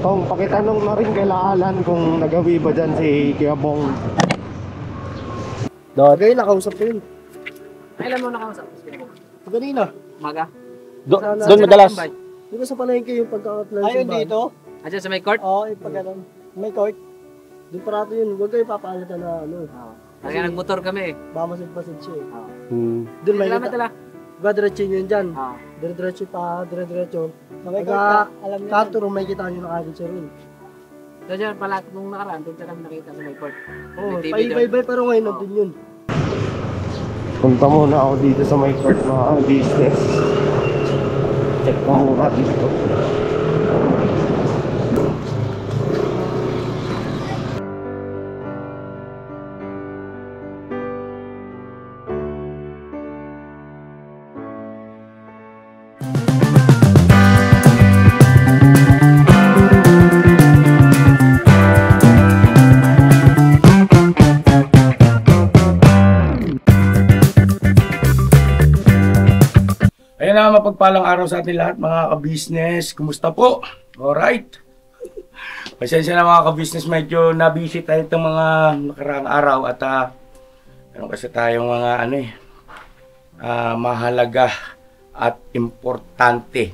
Tong, pakitanong na rin kay Alan kung nagawi ba dyan si Kuya Bong. Dagay, nakausap ko yun. Kailan mo nakausap? Kanina. Maga? Doon madalas. Di ba sa palengke yung pagka-apply? Ayun dito? Diyan sa may court? Oo, pag ganun. May court. Doon parato yun. Huwag kayo papaalata na ano. Kaya nagmotor kami eh. Bamasid-basid siya eh. Doon may kita. Diba diretso yun dyan? Diretso pa, diretso. Kanto may kita nyo na agad siya rin. So dyan pala, nung nakaraan, doon kami nakita sa may court. Oo, paibay-bay pero ngayon nandun yun. Punta muna ako dito sa may court na business. Check ko muna dito. Ayan na, mapagpalang araw sa ating lahat mga ka-business. Kumusta po? Alright. Pasensya na mga ka-business, medyo na-busy tayo itong mga nakaraang araw at meron kasi tayong mga mahalaga at importante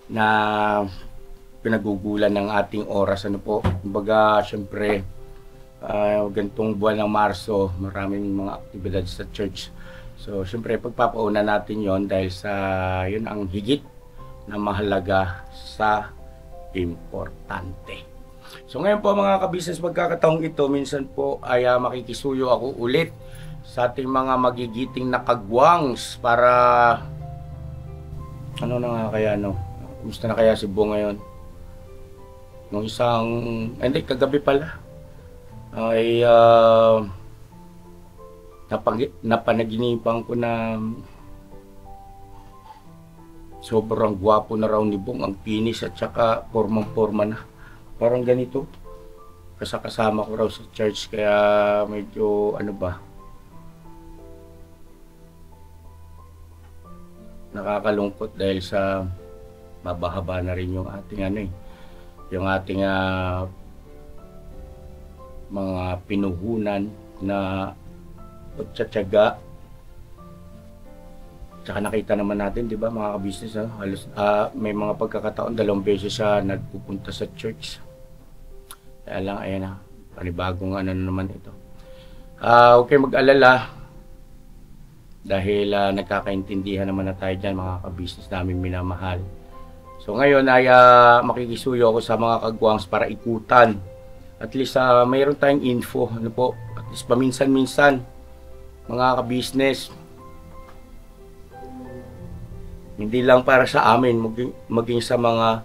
na pinagugulan ng ating oras. Ano po? Kumbaga, syempre, gantong buwan ng Marso, maraming mga aktibidad sa church. So, siyempre, pagpapauna natin yon dahil sa yun ang higit na mahalaga sa importante. So, ngayon po mga ka-business, magkakataong ito, minsan po ay makikisuyo ako ulit sa ating mga magigiting na kagwangs para ano na nga kaya, no? Gusto na kaya si Bo ngayon? Nung isang, hindi, kagabi pala, ay napanaginipan ko na sobrang gwapo na raw ni Bong, ang pinis at saka formang-forma na. Parang ganito. Kasama ko raw sa church kaya medyo ano ba, nakakalungkot dahil sa mabahaba na rin yung ating yung ating mga pinuhunan na pagtsatsaga. Tsaka nakita naman natin, di ba mga ka-business, halos may mga pagkakataon 2 beses siya nagpupunta sa church. Kaya lang, ayan na, panibagong ano naman ito. Huwag kayo mag-alala dahil nagkakaintindihan naman na tayo dyan mga ka-business namin minamahal. So ngayon ay makikisuyo ako sa mga kagwangs para ikutan. At least mayroon tayong info, ano po, at least paminsan-minsan mga ka-business, hindi lang para sa amin, maging sa mga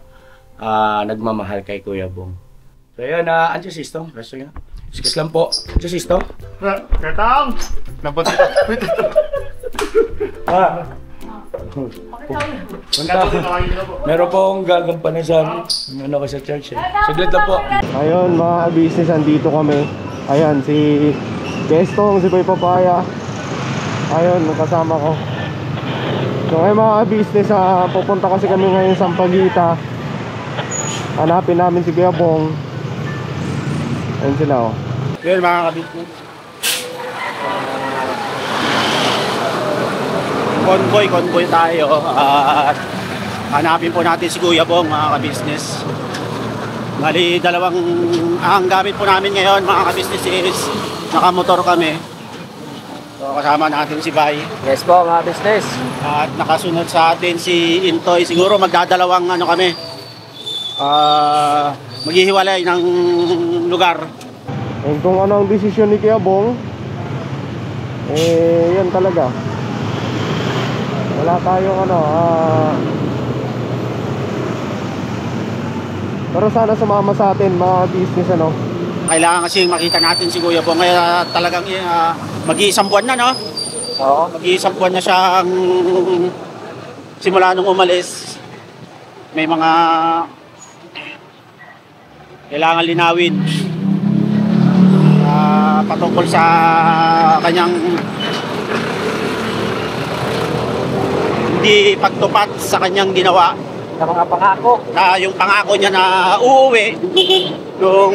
nagmamahal kay Kuya Bong. So yun, andyan si Istong. Excuse lang po. Andyan si Istong. Katang! Nabuti. Meron pong gagampanan sa ano ko sa church eh. Saglit lang po. Ayun mga business, andito kami. Ayan si Kestong, si Boy Papaya. Ayun, kasama ko. So ay mga business, pupunta kasi kami ngayon sa Sampaguita. Hanapin namin si Kuya Bong. Ayun sila oh. Yun mga ka-business. Convoy tayo at hanapin po natin si Kuya Bong mga ka-business. Bali, ang gamit po namin ngayon mga ka-business is nakamotor kami. So kasama natin si Bay. Yes po mga business. At nakasunod sa atin si Intoy. Siguro magdadalawang ano kami, maghihiwalay ng lugar. And kung ano ang desisyon ni Kuya Bong, yan talaga. Wala tayong pero sana sumama sa atin mga business ano. Kailangan kasi makita natin si Kuya Bong, kaya talagang mag-iisang buwan na, no? Oo, mag-iisang buwan na siyang simula nung umalis. May mga kailangan linawin patungkol sa kanyang hindi pagtupad sa kanyang ginawa Sa mga pangako. Na yung pangako niya na uuwi nung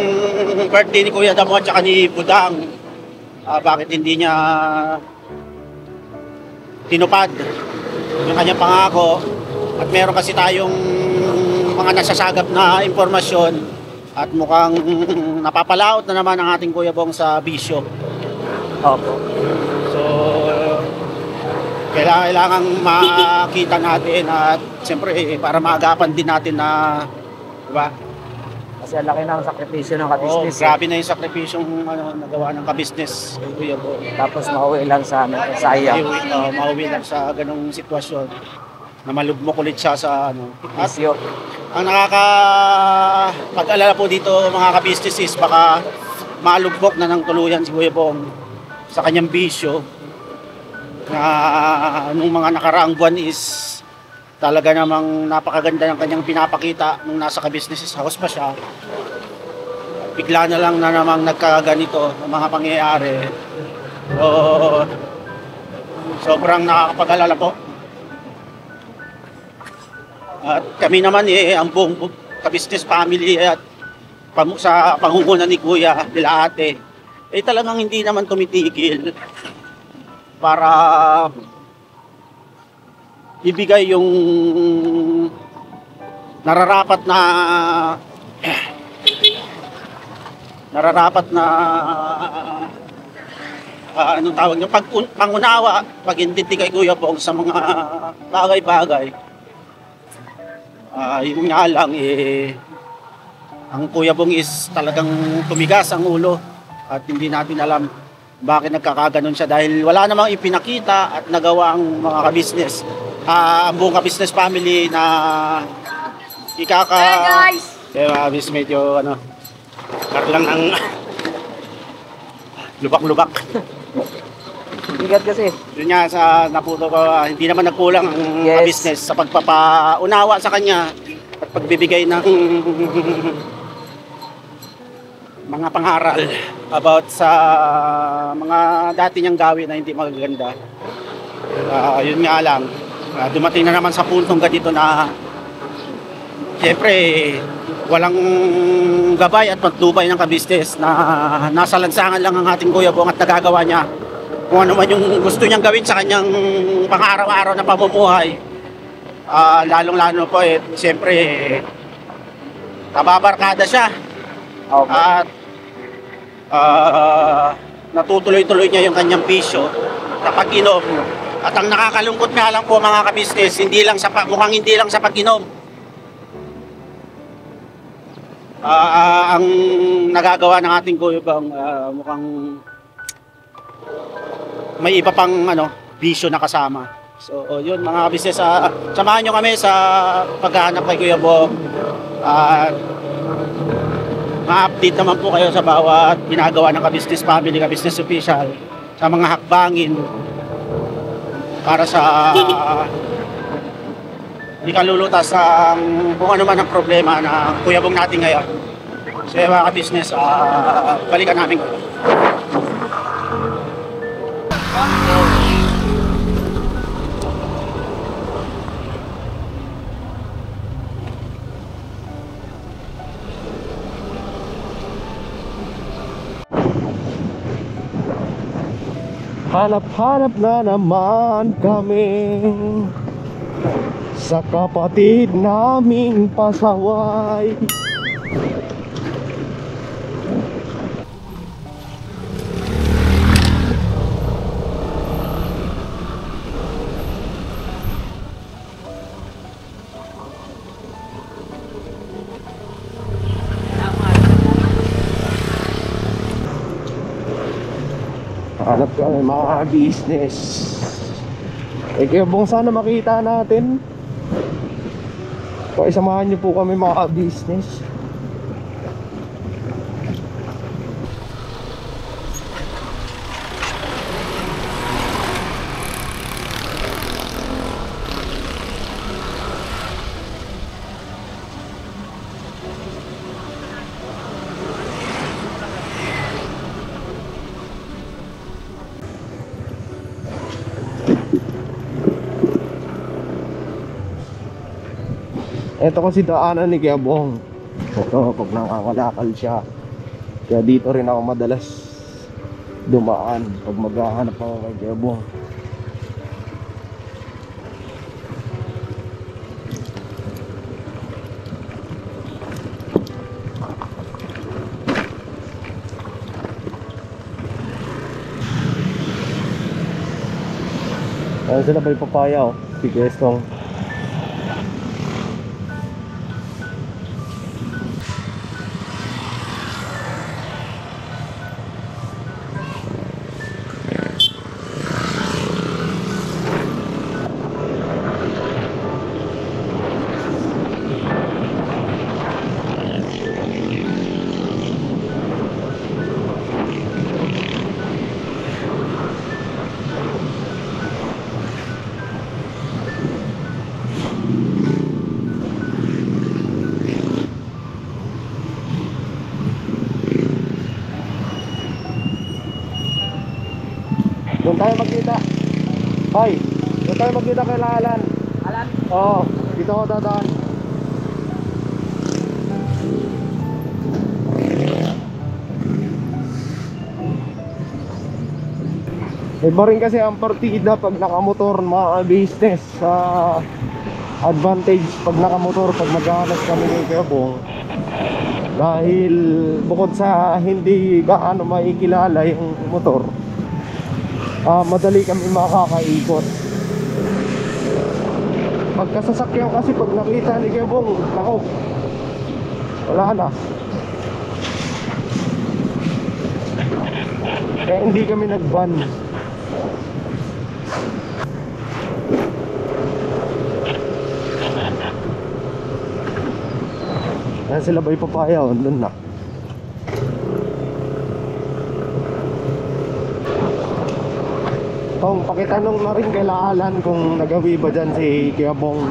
birthday ni Kuya Damo at saka ni Budang, bakit hindi niya tinupad yung kanyang pangako. At meron kasi tayong mga nasasagap na impormasyon at mukhang napapalaot na naman ang ating Kuya Bong sa bisyo. Opo. So, kailangan makita natin at siyempre para maagapan din natin na, diba? Kasi ang laki ng sakripisyo ng Oh, kabisnes. grabe na yung sakripisyong nagawa ng kabisnes. Kuya Bong. Tapos mauwi lang sa sayang. Mauwi lang sa ganong sitwasyon na malugmok ulit siya sa At Bisyo. ang nakakapag-alala po dito mga ka-businesses, baka malugmok na ng tuluyan si Kuya Bong sa kanyang bisyo na nung mga nakaraang buwan is talaga namang napakaganda ng kanyang pinapakita nung nasa ka-businesses house pa siya. Bigla na lang na namang nagkaganito ng mga pangyayari. So, sobrang nakakapag-alala po. At kami naman ang buong ka-business family at sa pangunguna ni Kuya, nila ate, talagang hindi naman tumitigil para ibigay yung nararapat na anong tawag niyo, pangunawa, pag-intindi kay Kuya Bong sa mga bagay-bagay. Yung nga lang ang Kuya Bong is talagang tumigas ang ulo at hindi natin alam bakit nagkakaganon siya dahil wala namang ipinakita at nagawa ang mga ka-business, ang buong ka-business family na Hey guys! Kaya medyo lang ng lubak-lubak. Bigat kasi. Yun nga sa naputo ko, hindi naman nagkulang ang Yes. business sa pagpapaunawa sa kanya at pagbibigay ng mga pangaral about sa mga dati niyang gawin na hindi magaganda. Yun nga lang, dumating na naman sa puntong ganito na siyempre walang gabay at patnubay ng ka-business na nasa lansangan lang ang ating Kuya Bong at nagagawa niya kung ano man yung gusto niyang gawin sa kanyang pang-araw-araw na pamumuhay. Lalong-lalo po siyempre nababarkada siya. Opo. At natutuloy-tuloy niya yung kanyang bisyo sa pag-inom. At ang nakakalungkot nga lang po mga ka-business, mukhang hindi lang sa pag-inom. Ang nagagawa ng ating Kuya Bong mukhang may iba pang bisyo na kasama. So yun mga ka-business, samahan nyo kami sa paghahanap kay Kuya Bong. Ma-update naman po kayo sa bawat ginagawa ng ka-business family, ka-business official sa mga hakbangin para sa ikalulutas sa kung ano man ang problema na Kuya Bong natin ngayon. So mga ka-business, balikan namin. Hanap-hanap na naman kami sa kapatid naming pasaway. Hanap kami mga business. Kaya Bong, sana makita natin. Isamahan niyo po kami mga business. Ito kasi daanan ni Kuya Bong. Ito, pag nakakalakal siya. Kaya dito rin ako madalas dumaan pag maghahanap ako kay Kuya Bong. Ayan sila ba yung papaya oh. Si Gestong. Doon tayo magkita. Hoy, doon tayo magkita kay Alan. Alan? Oo, dito ako dadaan. Iba rin kasi ang partida pag nakamotor mga business sa advantage pag nakamotor pag maghahanap kami ng Kuya Bong. Dahil bukod sa hindi gaano maikilala yung motor, madali kami makakaikot. Pagkasasakyan kasi pag nakita ni Kuya Bong, nako, wala na. Kaya hindi kami nag-van. Ayan sila ba ipapaya? Doon na. Tong, pakitanong na rin kay Alan kung nagawi ba dyan si Kuya Bong.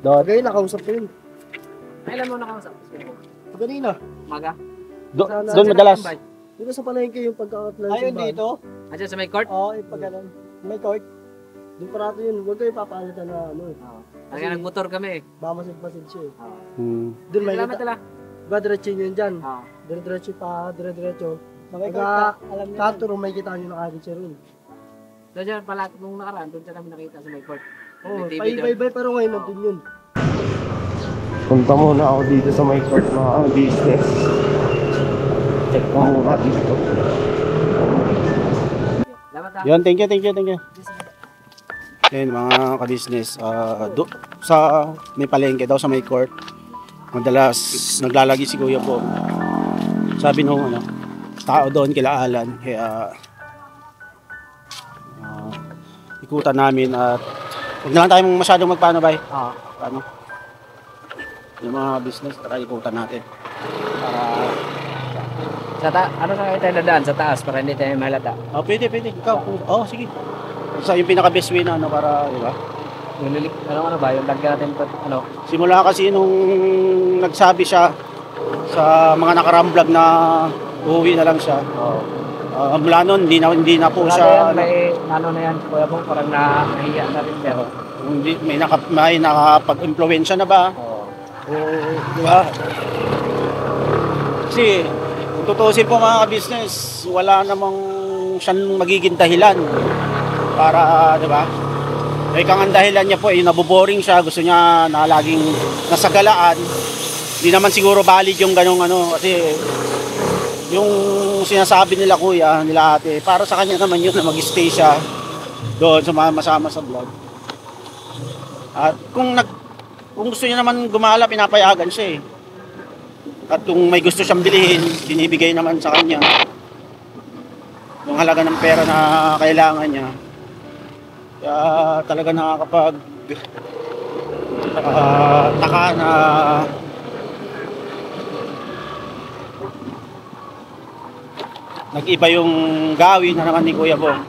Dagay, nakausap ko yun. Kailan mo nakausap? Kanina. Maga? Doon madalas. Dito sa palengke yung pagka-apply. Ayun dito. Andiyan sa may court? Oo, yung pagka may court. Doon parato yun. Huwag kayo papalitan na ano eh. Oo. Kaya nagmotor kami eh. Mamasid-masid siya eh. Oo. Doon may Salamat kita. tala. Diba diretso yun dyan? Oo. Dire-diretso pa, dire-diretso. May Pagka alam niyo. katuro may kita nyo nakagin siya rin. Doon dyan pala, nung nakaraan, doon siya kami nakita sa may court. Oo, May TV doon. paibay-bay pero ngayon nandun yun. Punta muna ako dito sa may court mga business. Check ko muna dito. Salamat ha. Yun, thank you. Ayun mga ka-business, sa may palengke daw sa may court, madalas naglalagi si Kuya po. Sabi nung tao doon kila Alan, kaya ikutan namin at huwag na lang tayo masyadong magpaano bay. Oo. Paano? Yung mga business, tara ikutan natin. Para Ano na kayo tayo nadaan sa taas para hindi tayo malata? pwede. Ikaw. Sige. Sa yung pinaka-best way na para, di ba? Yung lilik, ano ba? Yung lagyan natin ano? Simula kasi nung nagsabi siya sa mga nakarang vlog na uuwi na lang siya. Oo. Mula noon, hindi na po Wala siya. yan, may ano na yan, Kuya Bong, parang nahiya na rin pero. May nakapag-impluwensya na ba? Oo. Di ba? Kasi, kung tutusin po mga business, wala namang siyang magiging dahilan para, di ba? Eh, kang ang dahilan niya po, naboboring siya, gusto niya na laging nasa galaan. Hindi naman siguro valid yung ganong kasi yung sinasabi nila kuya, nila ate, para sa kanya naman yun na mag-stay siya doon, sumama-sama sa vlog. At kung gusto niya naman gumala, pinapayagan siya eh. At kung may gusto siyang bilhin, binibigay naman sa kanya yung halaga ng pera na kailangan niya. Kaya talaga nakakapag taka na nag-iba yung gawin na naman ni Kuya Bong.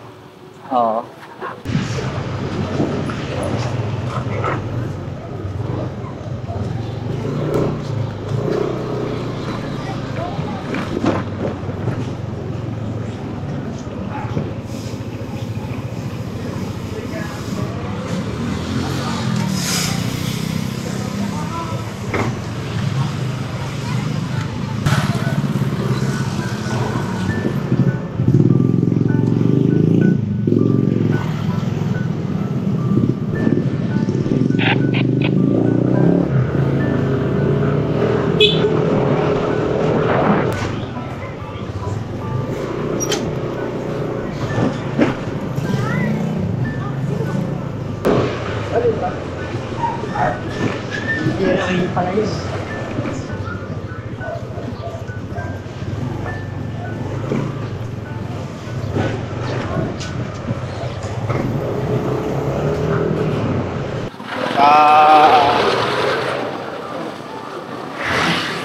Oo. Hindi pala yun.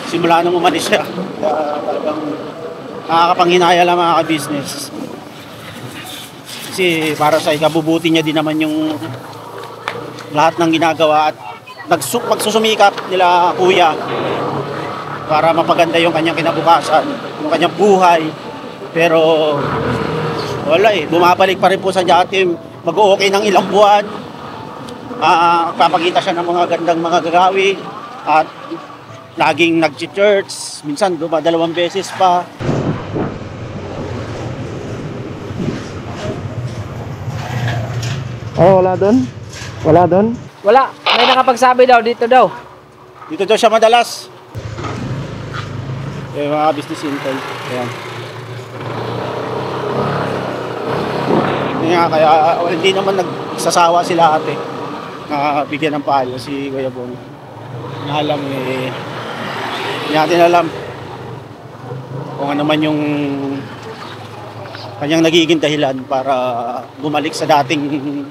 Simula nung umalis siya, talagang nakakapanghinaya lang mga ka-business. Kasi para sa ikabubuti niya din naman yung lahat ng ginagawa at pagsusumikap nila kuya para mapaganda yung kanyang kinabukasan, yung kanyang buhay. Pero wala bumabalik pa rin po sa dati, mag-o-okay ng ilang buwan. Papakita siya ng mga gandang mga gagawin at laging nag-church, minsan 2 beses pa. Oh, wala doon? Wala doon? Wala. May nakapagsabi daw, dito daw. Dito daw siya madalas. Mga business intel. Ayan. Kaya hindi naman nagsasawa sila ate na bigyan ng payo si Kuya Bong. Alam hindi natin alam kung ano man yung kanyang nagiging dahilan para bumalik sa dating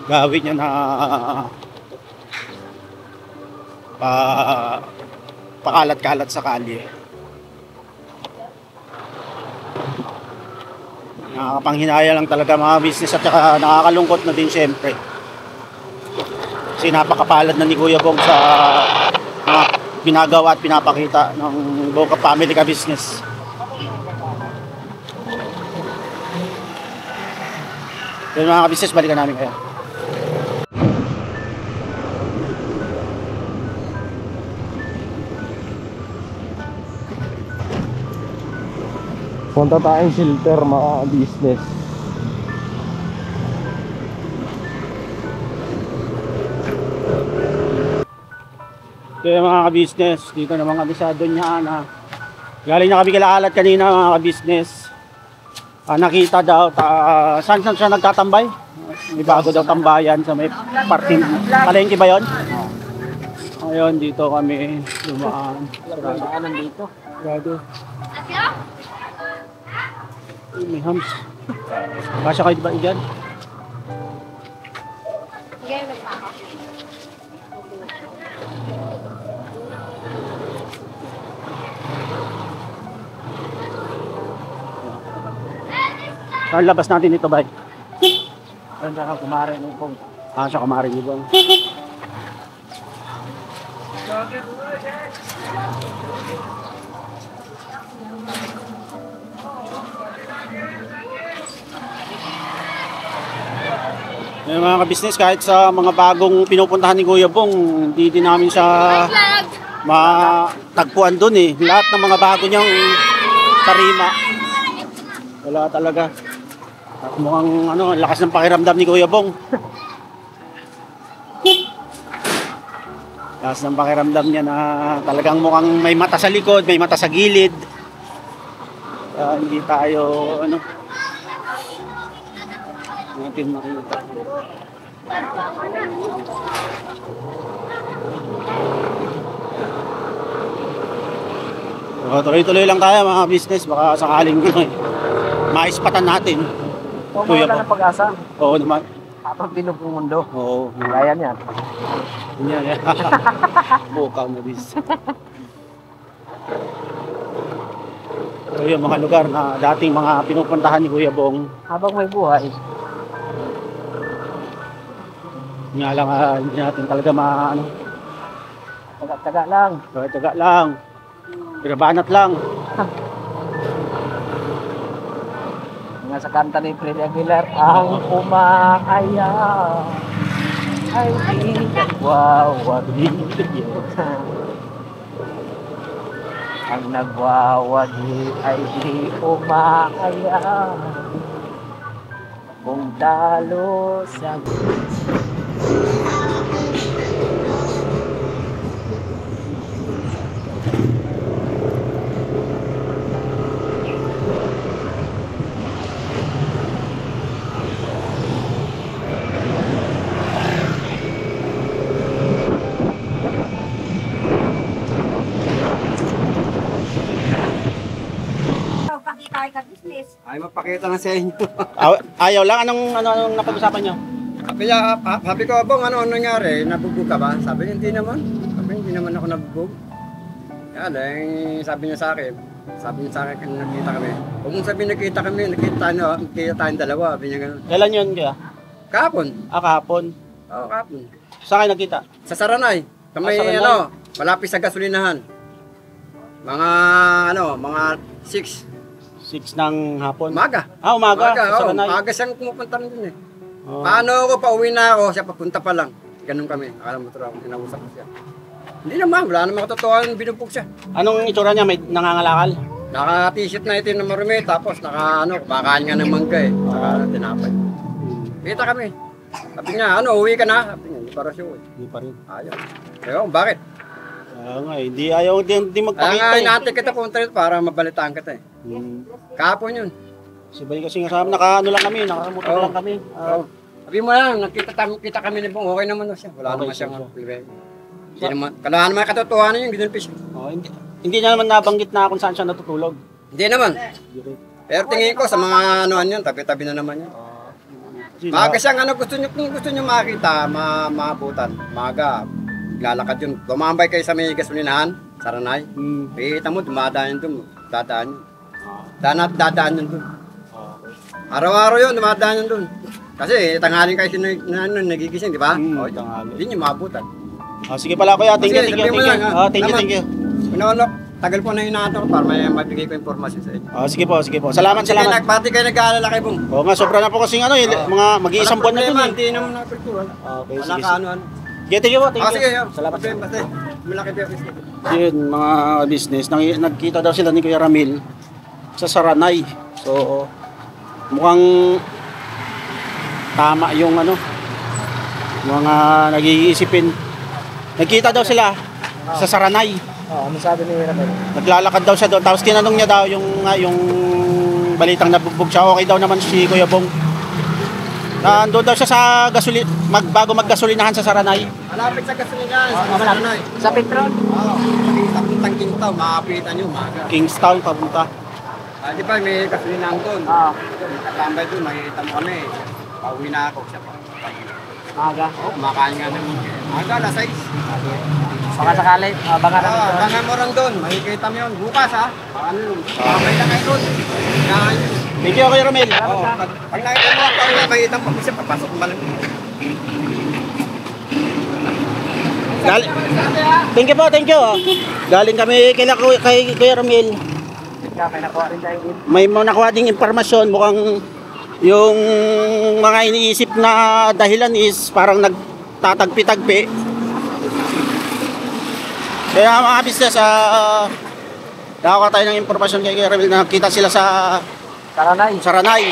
gawin niya na pakalat-kalat sa kalye. Nakakapanghinaya lang talaga mga business at saka nakakalungkot na din syempre. Kasi napakapalad na ni Kuya Bong sa mga ginagawa at pinapakita ng Boca Family Ka Business. Yung mga business, balikan namin kayo. Punta tayong shelter mga business. Kaya mga ka-business, dito naman kami sa Doña Ana. Galing na kami kalaalat kanina mga ka-business. Nakita daw, saan siya nagtatambay? May bago daw tambayan sa may parking. Palengke ba yun? Ayun, dito kami dumaan. Daanan dito. Gado. May hams. Kasya kayo ba dyan? Saan labas natin ito, bay? Saan ka kumare ng pong? Sa kumare niyo ba? Yung mga ka-business, kahit sa mga bagong pinupuntahan ni Kuya Bong, hindi din namin siya matagpuan dun Lahat ng mga bago niyang tarima. Wala talaga. At mukhang lakas ng pakiramdam ni Kuya Bong. Lakas ng pakiramdam niya na talagang mukhang may mata sa likod, may mata sa gilid. Hindi tayo natin makita. So, tuloy-tuloy lang tayo mga business, baka sakaling maispatan natin. Kuya ng pag-asa. Oo naman. Habang pinupong mundo. Oo. Kaya niyan. Yan. Bukaw na bis. So yung mga lugar na dating mga pinupuntahan ni Kuya Bong. Habang may buhay. Nga lang, hindi natin talaga Taga-taga lang. taga lang. Pinabanat lang. Nga sa kanta ni Freddy Aguilar, ang umaaya ay di nagwawagi. Ang nagwawagi ay di umaaya. Kung talo sa Ay, mapakita na sa inyo. Ayaw lang. Anong napag-usapan nyo? Sabi ko, Bong, ano nangyari? Nabugbog ka ba? Sabi niya, hindi naman. Sabi niya, hindi naman ako nabugbog. Kaya lang, sabi niya sa akin, kung nakita kami. Kung sabi nakita kami, nakita tayong dalawa. Sabi niya gano'n. Kailan yun kaya? Kahapon. Kahapon. Oo, kahapon. Saan kayo nagkita? Sa Saranay. Kami, Saranay. malapit sa gasolinahan. Mga 6. 6 ng hapon. Umaga. Umaga. Sa Oo, Saranay. umaga siyang pumupunta rin dun eh. Oh. Paano ako, pauwi na ako, siya papunta pa lang. Ganun kami. Akala mo ako, kinausap ko siya. Hindi naman, wala namang katotohanan, binugbog siya. Anong itsura niya? May nangangalakal? Naka-t-shirt na itim na marumi, tapos kumakain nga ng mangga eh. Saka tinapay. Kita kami. Sabi niya, uwi ka na? Sabi niya, hindi para siya uwi. Hindi pa rin. Ayaw. Ayaw, bakit? Hindi ayaw din magpakita Kaya nga, eh. inaantay kita punta rito para mabalitaan kita eh. Kahapon yun. Sabay kasi nga sabi, nakamotor lang kami. Sabi mo lang, kita kami ni Bong, okay naman siya. Wala naman siyang problema. Hindi naman, kailangan naman katotohanan yung ginulpis. Hindi niya naman nabanggit na kung saan siya natutulog. Hindi naman. Pero tingin ko sa mga yun, tabi-tabi na naman yan. Maaga siyang kung gusto nyo makita, maabutan. Maaga, lalakad yun. Tumambay kayo sa may gasolinahan, Saranay. Kita mo, dumadaan yun doon. Dadaan yun doon. Araw-araw yun, dumadaan yun doon. Kasi tanghali kayo nagigising, di ba? Hindi nyo maabutan. Sige pala kuya, thank you. Thank you. Tagal po na hinahanap ko para may mabigay ko informasyon sa inyo. Sige po. Salamat. Pati kayo nag-aalala kay Bong. Oo nga, sobra na po kasi mga mag-iisang buwan na dun eh. Hindi naman nakulturan. Okay, Wala sige. ka ano. Thank you po. Sige, Salamat. Basta, malaki pa yung Yun, mga business, nagkita daw sila ni Kuya Ramil sa Saranay. So, mukhang tama yung mga nag-iisipin. Nagkita daw sila sa Saranay. Ano sabi ni Ramel? Naglalakad daw siya doon. Tapos tinanong niya daw yung balitang nabugbog siya. Okay daw naman si Kuya Bong. Doon daw siya sa bago maggasolinahan sa Saranay. Malapit sa gasolinahan, sa Saranay. Sa Petron? Oo, papuntang Kingstown, makapitan nyo, umaga. Kingstown, papunta. Di ba, may gasolinahan doon. Oo. Nakatambay doon, makikita mo kami. Pauwi na ako, siya pa. Maaga. Oo, kumakain nga naman. Maaga, alas 6. Baka sakali, baka na dito. Baka mo rin doon, makikita mo yun. Bukas ha, mamay na kayo doon. Kinahan yun. Thank you, Kuya Ramil. Oo, pag nakita mo ako, makikita mo siya, papasok mo lang. Thank you. Galing kami kay Kuya Ramil. May nakuha rin tayo din. May mga nakuha ding impormasyon. Mukhang yung mga iniisip na dahilan is parang nagtatagpi-tagpi. Kaya mga business, nakakuha tayo ng impormasyon kay Kuya Ramil na nakita sila sa Saranay.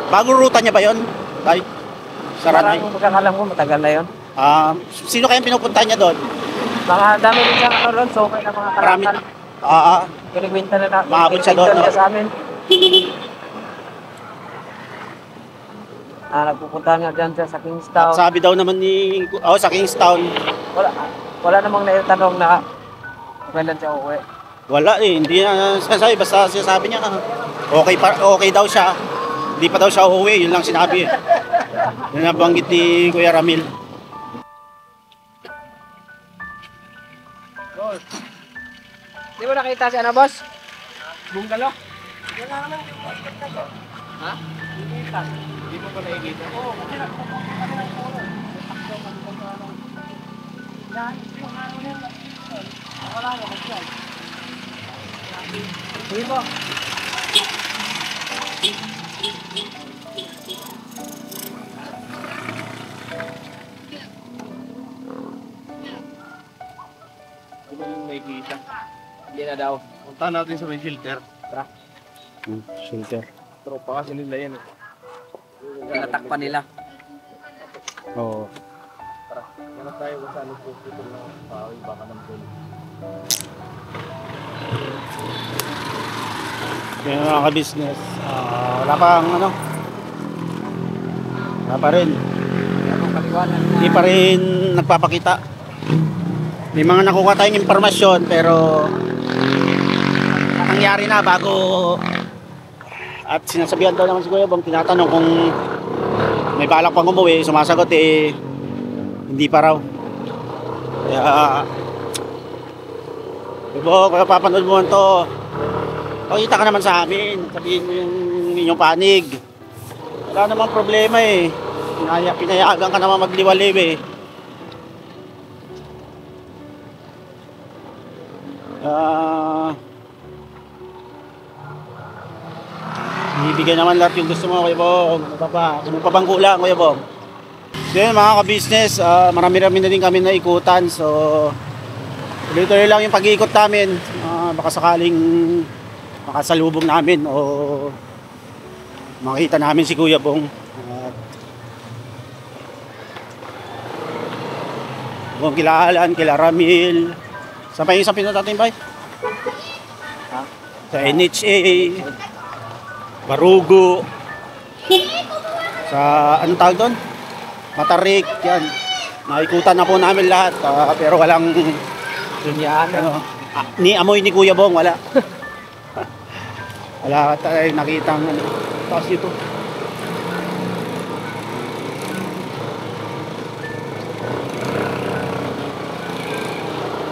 Bagong ruta niya ba yun? Saranay. Parang magkakalam ko, matagal na yun. Sino kayang pinupunta niya doon? Mga dami rin siya doon, so okay na mga Marami. kalakal. Pinagwinta na natin. Maabot siya doon, no? Sa amin. Nagpupuntahan nga dyan siya sa Kingstown. Sabi daw naman sa Kingstown. Wala namang naitanong na kailan siya uuwi. Wala hindi na sinasabi. Basta sinasabi niya, okay daw siya. Hindi pa daw siya uuwi, yun lang sinabi. Yun nabanggit ni Kuya Ramil. Di mo nakita si boss? Bungalo? Ha? Hindi mo pa nakikita? Oo, kasi wala nga kasi. Sige po. Ano yung nakikita? Hindi na daw. Punta natin sa may filter. Shelter. Tropa kasi nila yan eh. Tinatakpan nila. Oo. Ano tayo kung saan nagpuputol ng pawi, baka ng pulo. Kaya mga ka-business, wala pa rin. Hindi pa rin nagpapakita may mga nakuha tayong impormasyon pero nangyari na bago at sinasabihan daw naman si Kuya Bong, tinatanong kung may balak pang umuwi, sumasagot hindi pa raw. Kaya Bong, kaya papanood mo to, pakita ka naman sa amin, sabihin mo yung inyong panig. Wala namang problema pinayagan ka naman magliwaliw ibigay naman lahat yung gusto mo, Kuya Bong. Ano pa bang kulang, Kuya Bong? So yun, mga ka-business, marami-rami na din kami naikutan. So tuloy-tuloy lang yung pag-iikot namin. Baka sakaling makasalubong namin o makita namin si Kuya Bong. Kung kila Alan, kila Ramil. Saan pa yung isang pinunta natin, bay? Sa NHA, Barugo, sa anong tawag doon? Matarik, yan. Naikutan na po namin lahat, pero walang ni amoy ni Kuya Bong, wala. Wala tayong nakitang taas dito.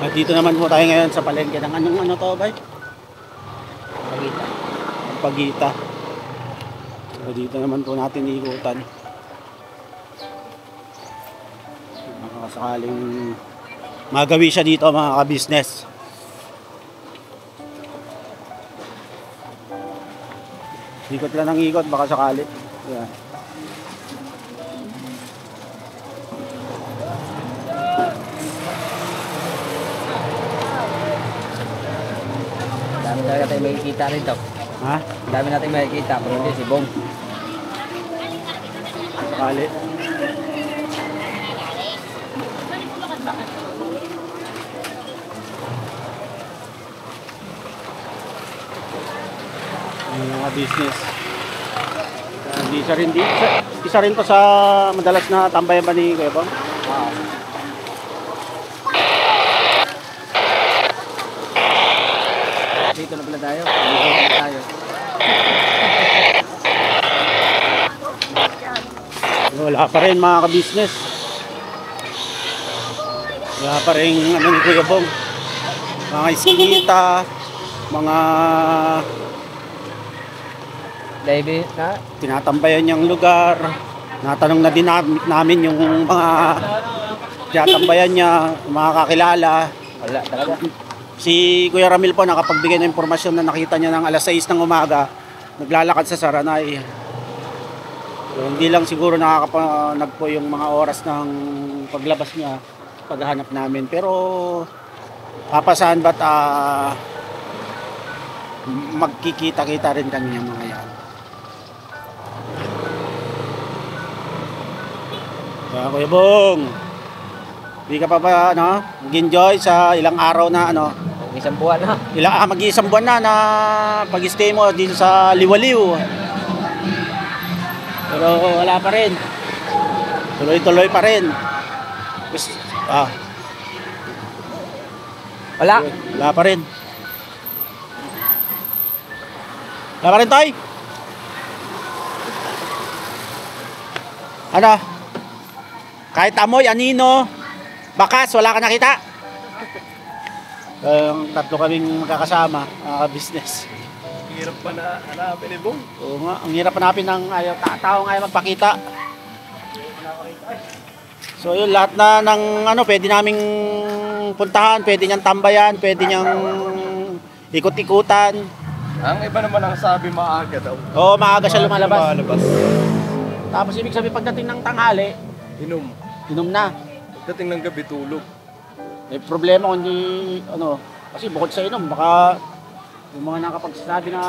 At dito naman po tayo ngayon sa palengke ng ano to, bay? Pagita. So dito naman po natin iikutan. Sakaling magawi siya dito, mga ka-business. Ikot lang ng ikot, baka sakali. Yan. Dami talaga tayo makikita rito. Ha? Dami natin makikita, pero hindi si Bong. Sakali. Yung mga business. Hindi isa rin to sa madalas na tambayan ba ni Kuya Bong? Dito na pala tayo. Dito na tayo. Wala pa rin, mga ka-business. Wala pa rin ano ni Kuya Bong. Mga iskita, mga David na? tinatambayan niyang lugar. Natanong na din namin yung mga tinatambayan niya, mga kakilala. Wala talaga. Si Kuya Ramil po nakapagbigay ng impormasyon na nakita niya ng alas 6 ng umaga, naglalakad sa Saranay. So, hindi lang siguro nakakapanag po yung mga oras ng paglabas niya, paghahanap namin. Pero papasahan ba't magkikita-kita rin kami ng mga yan. Kaya Kuya Bong, di ka pa ba mag-enjoy sa ilang araw na Isang buwan na. mag-iisang buwan na pag-stay mo dito sa Liwaliw. Pero wala pa rin. Tuloy-tuloy pa rin. Wala. Wala pa rin. Wala pa rin, Toy? Ano? Kahit amoy, anino, bakas, wala ka nakita? Tatlo kaming magkakasama, mga business. Hirap pa na hanapin ni Bong. Oo nga, ang hirap hanapin ng taong ayaw magpakita. So yun, lahat na ng pwede naming puntahan, pwede niyang tambayan, pwede niyang ikot-ikutan. Ang iba naman ang sabi maaga daw. Oo, maaga siya lumalabas. Lumalabas. Tapos ibig sabihin pagdating ng tanghali, inom na. Pagdating ng gabi tulog. May problema kung di, kasi bukod sa inom, baka yung mga nakapagsasabi na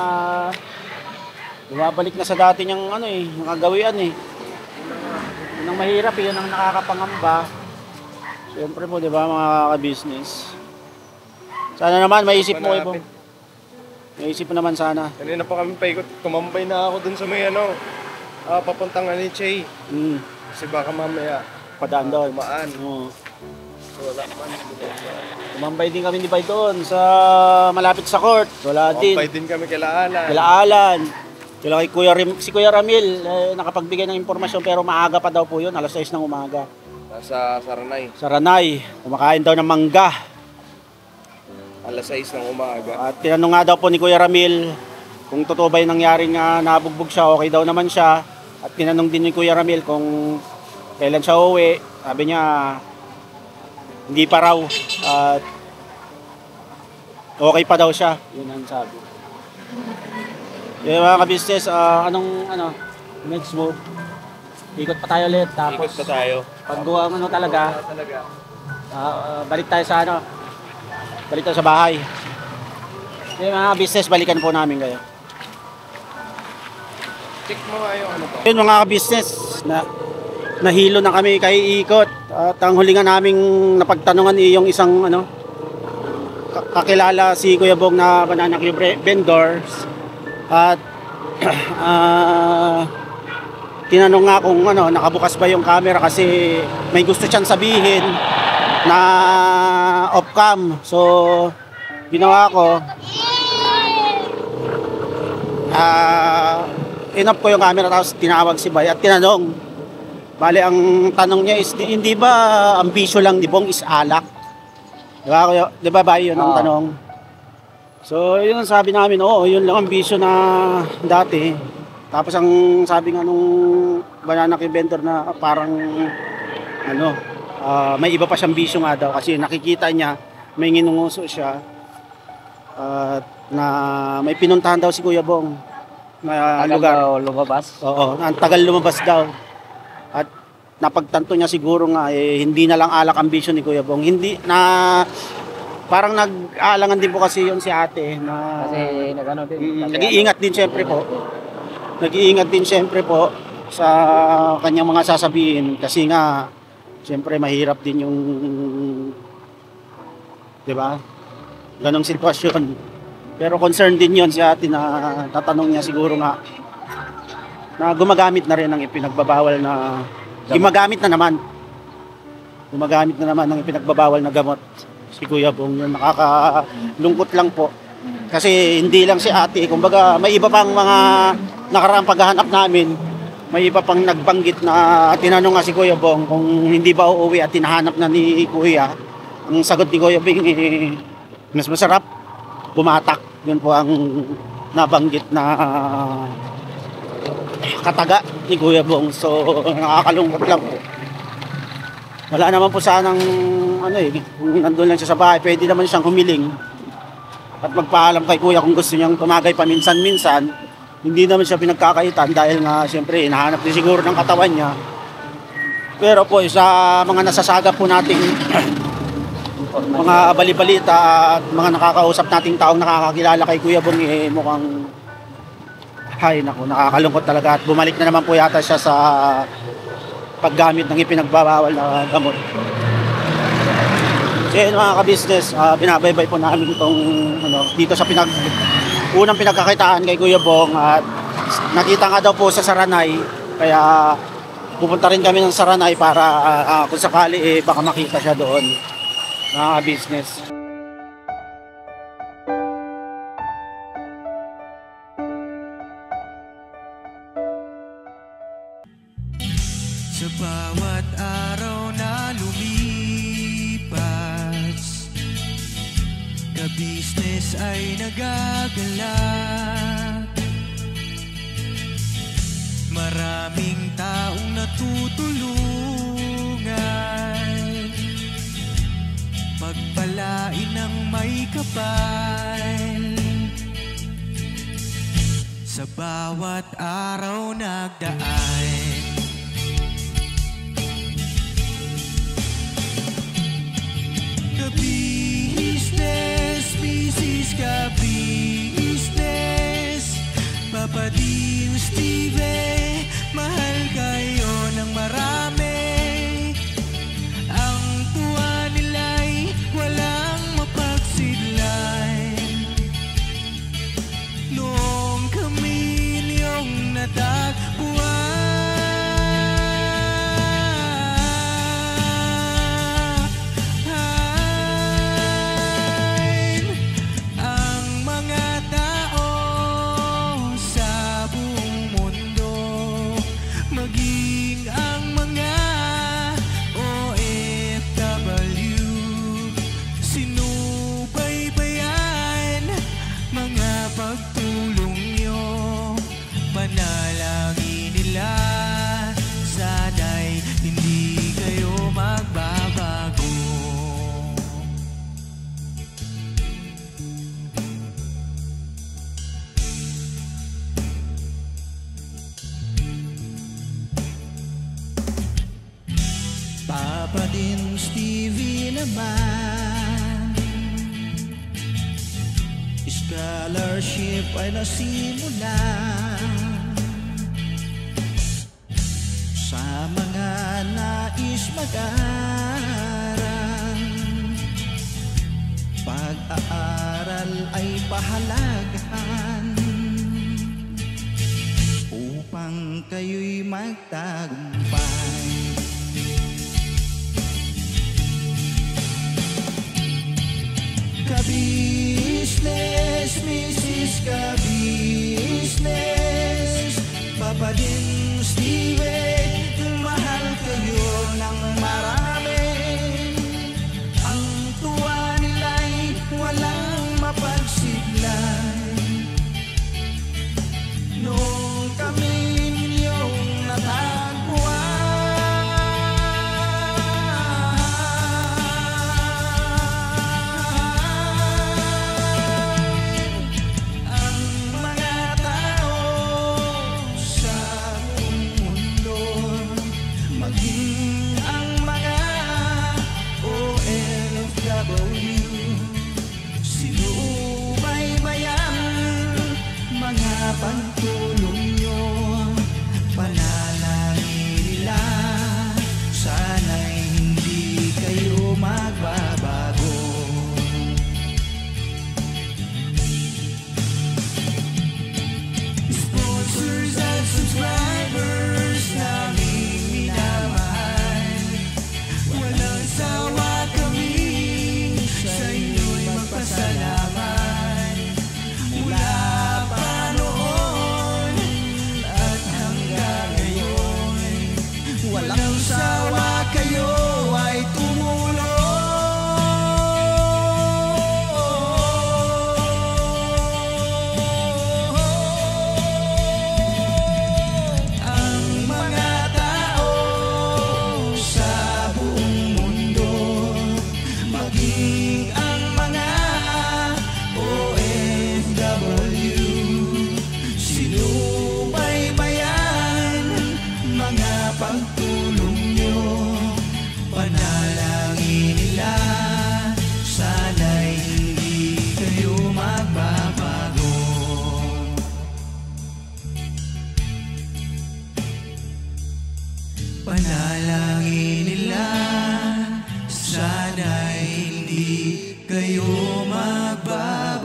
bumabalik na sa dati niyang nakagawian Yun ang mahirap, yun ang nakakapangamba. Siyempre po, di ba, mga ka-business. Sana naman, maisip mo, Ibong. Maisip mo naman sana. Kanina pa kami paikot, tumambay na ako dun sa may papuntang NHA. Kasi baka mamaya Padaan doon. tumaan. Oo. Tumambay din kami ni Bay doon sa malapit sa court. Wala din. Tumambay din kami kila Alan. Kila Alan. Kila kay si Kuya Ramil, nakapagbigay ng impormasyon pero maaga pa daw po yun, alas 6 ng umaga. Nasa Saranay. Sa Ranay, kumakain daw ng mangga. Alas 6 ng umaga. At tinanong nga daw po ni Kuya Ramil kung totoo ba yung nangyari nga nabugbog siya, okay daw naman siya. At tinanong din ni Kuya Ramil kung kailan siya uuwi. Sabi niya, hindi pa raw. At okay pa daw siya. Yun ang sabi. Yung mga ka-business, next move. Ikot pa tayo ulit. Tapos, Ikot pa tayo. pag talaga, balik tayo sa balik tayo sa bahay. Yung mga business, balikan po namin kayo. Check mo nga yung ano ba? Yun mga ka-business, nahilo na kami kay Ikot. At ang hulingan naming napagtanungan yung isang kakilala si Kuya Bong na banana cube vendors. At tinanong nga kung nakabukas ba yung camera kasi may gusto siyang sabihin na off-cam. So, ginawa ko, in-off ko yung camera tapos tinawag si Bay at tinanong. Bale, ang tanong niya is, hindi ba ambisyo lang ni Bong is alak? Di ba Bay, yun ang tanong? So, yun ang sabi namin, oo, yun lang ambisyo na dati. Tapos ang sabi nga nung banana cube vendor na parang may iba pa siyang bisyo nga daw kasi nakikita niya may nginunguso siya na may pinuntahan daw si Kuya Bong na lugar. Lumabas? Oo, ang tagal lumabas daw. At napagtanto niya siguro nga hindi na lang alak ang bisyo ni Kuya Bong. Hindi na parang nag-aalangan din po kasi yun si ate na Kasi din. nag-iingat din siyempre po. Nag-iingat din siyempre po sa kanyang mga sasabihin kasi nga siyempre mahirap din yung 'di ba? Ganong sitwasyon. Pero concerned din 'yon si ate na tatanong niya siguro nga na gumagamit na rin ng ipinagbabawal na gumagamit na naman ng ipinagbabawal na gamot si Kuya Bong. Yun, nakakalungkot lang po. Kasi hindi lang si ate, kumbaga may iba pang mga nakaraang paghahanap namin, may iba pang nagbanggit na tinanong nga si Kuya Bong kung hindi ba uuwi at tinahanap na ni Kuya. Ang sagot ni Kuya Bong mas masarap bumatak. Yun po ang nabanggit na kataga ni Kuya Bong. So nakakalungkot lang po. Wala naman po sanang kung nandun lang siya sa bahay, pwede naman siyang humiling at magpaalam kay Kuya kung gusto niyang tumagay paminsan-minsan. Hindi naman siya pinagkakaitan dahil nga siyempre hinahanap din siguro ng katawan niya. Pero po sa mga nasasagap po nating mga balibalita at mga nakakausap nating taong nakakakilala kay Kuya Bong, mukhang nakakalungkot talaga at bumalik na naman po yata siya sa paggamit ng ipinagbabawal na gamot. So yun mga ka-business, binabaybay po namin itong dito sa unang pinagkakitaan kay Kuya Bong at nakita nga daw po sa Saranay kaya pupunta rin kami ng Saranay para kung sakali baka makita siya doon mga ka-business. Sa bawat araw na lumipas, ka-business ay nagagalak. Maraming taong natutulungan, pagpalain ng may kapal. Sa bawat araw nagdaan, ka-business, business ka-business, Papa Dean, Steve, mahal kayo ng marami. Ang tuwa nila'y walang mapagsidlan. Noong kami niyong natagpuan, hindi kayo magbabago. Papa Dins TV naman, scholarship ay nasimula sa mga nais mag-aral. Pag-aaral ay pahalagahan upang kayo'y magtagumpay. Ka-business, Mrs. Ka-business, Papa Dins TV, mahal kayo ng marami. Ang tuwa nila'y walang mapagsiglay. Noong kami ninyong natagpuan, pagtulong nyo, panalangin nila, sana'y hindi kayo magbabago. Sponsors at subscribers namin minamahal, walang sawa kami sa inyo'y magpasalamat. Mula walang sawa kayo ay tumulong. Ang mga tao sa buong mundo, maging ang mga OFW, sinubaybayan mga pagtulong nyo, panalangin nila, sana'y hindi kayo magbabago. Panalangin nila, sana'y hindi kayo magbabago.